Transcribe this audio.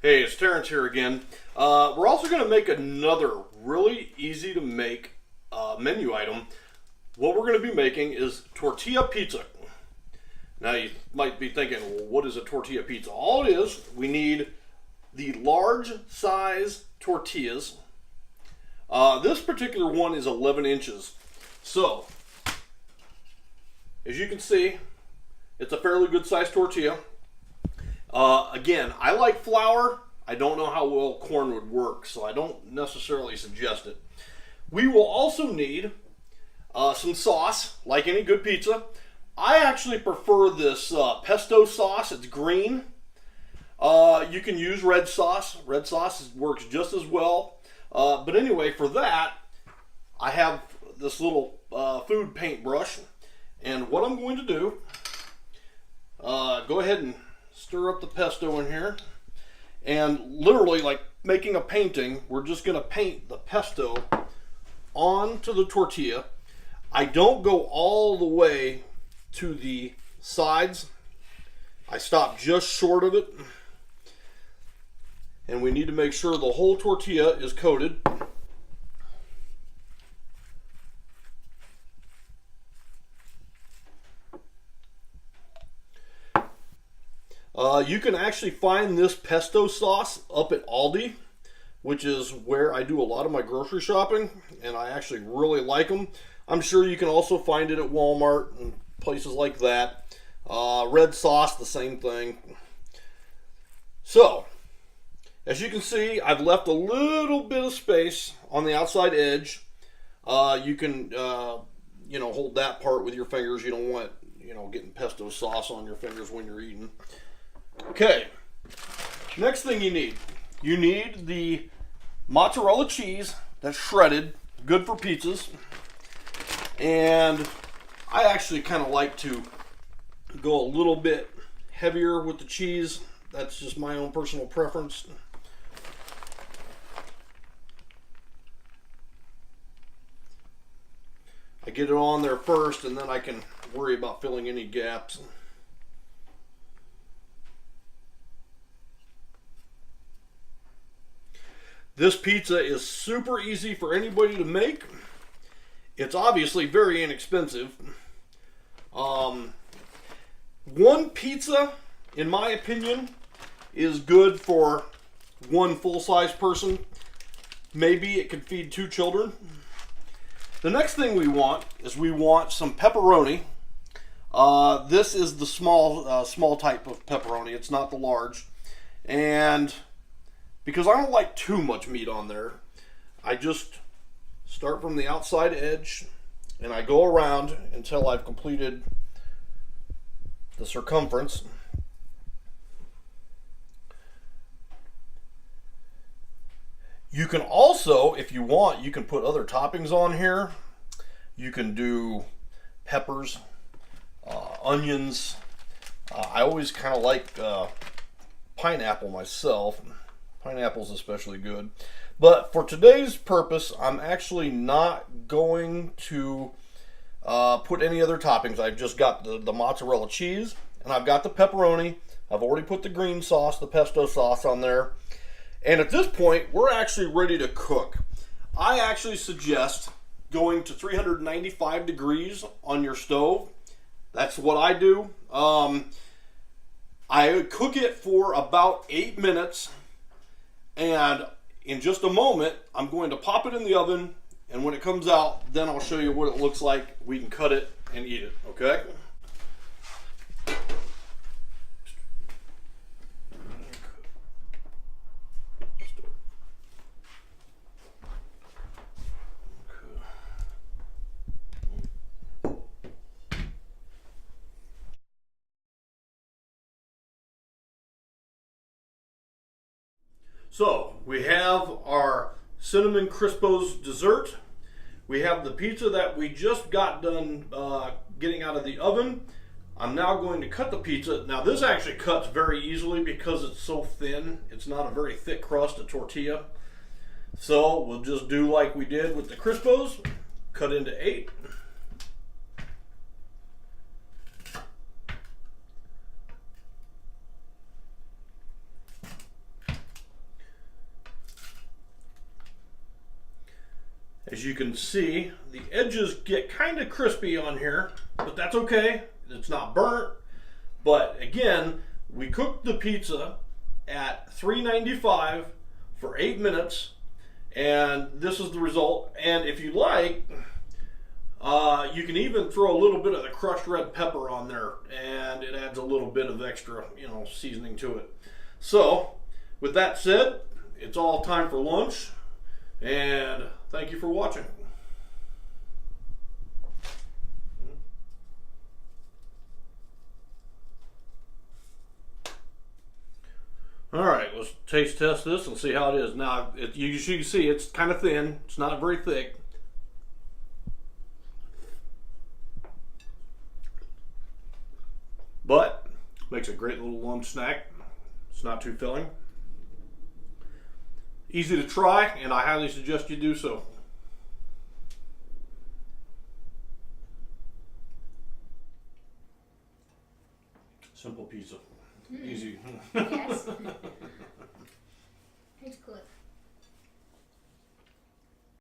Hey, it's Terrence here again. We're also going to make another really easy to make menu item. What we're going to be making is tortilla pizza. Now you might be thinking, well, what is a tortilla pizza? All it is, we need the large size tortillas. This particular one is 11 inches. So, as you can see, it's a fairly good sized tortilla. Again, I like flour. I don't know how well corn would work, so I don't necessarily suggest it. We will also need some sauce, like any good pizza. I actually prefer this pesto sauce. It's green. You can use red sauce. Red sauce works just as well. But anyway, for that, I have this little food paintbrush. And what I'm going to do, go ahead and stir up the pesto in here. And literally, like making a painting, we're just going to paint the pesto onto the tortilla. I don't go all the way to the sides. I stop just short of it. And we need to make sure the whole tortilla is coated. You can actually find this pesto sauce up at Aldi, which is where I do a lot of my grocery shopping, and I actually really like them. I'm sure you can also find it at Walmart and places like that. Red sauce, the same thing. So, as you can see, I've left a little bit of space on the outside edge. You can, hold that part with your fingers. You don't want, getting pesto sauce on your fingers when you're eating. Okay, next thing you need the mozzarella cheese that's shredded, good for pizzas. And I actually kind of like to go a little bit heavier with the cheese. That's just my own personal preference. I get it on there first, and then I can worry about filling any gaps. This pizza is super easy for anybody to make. It's obviously very inexpensive. One pizza, in my opinion, is good for one full-size person. Maybe it could feed 2 children. The next thing we want is some pepperoni. This is the small type of pepperoni. It's not the large. And because I don't like too much meat on there, I just start from the outside edge and I go around until I've completed the circumference. You can also, if you want, you can put other toppings on here. You can do peppers, onions. I always kind of like pineapple myself. Pineapple's especially good. But for today's purpose, I'm actually not going to put any other toppings. I've just got the mozzarella cheese, and I've got the pepperoni. I've already put the green sauce, the pesto sauce on there. And at this point, we're actually ready to cook. I actually suggest going to 395 degrees on your stove. That's what I do. I cook it for about 8 minutes. And in just a moment, I'm going to pop it in the oven, and when it comes out, then I'll show you what it looks like. We can cut it and eat it, okay? So, we have our Cinnamon Crispos dessert. We have the pizza that we just got done getting out of the oven. I'm now going to cut the pizza. Now, this actually cuts very easily because it's so thin. It's not a very thick crust of tortilla. So, we'll just do like we did with the Crispos. Cut into 8. As you can see, the edges get kind of crispy on here, but that's okay. It's not burnt. But again, we cooked the pizza at 395 for 8 minutes, and this is the result. And if you like, you can even throw a little bit of the crushed red pepper on there, and it adds a little bit of extra, seasoning to it. So, with that said, it's all time for lunch, and thank you for watching. All right, let's taste test this and see how it is. Now, you can see it's kind of thin. It's not very thick. But makes a great little lunch snack. It's not too filling. Easy to try, and I highly suggest you do so. Simple pizza. Easy. Yes.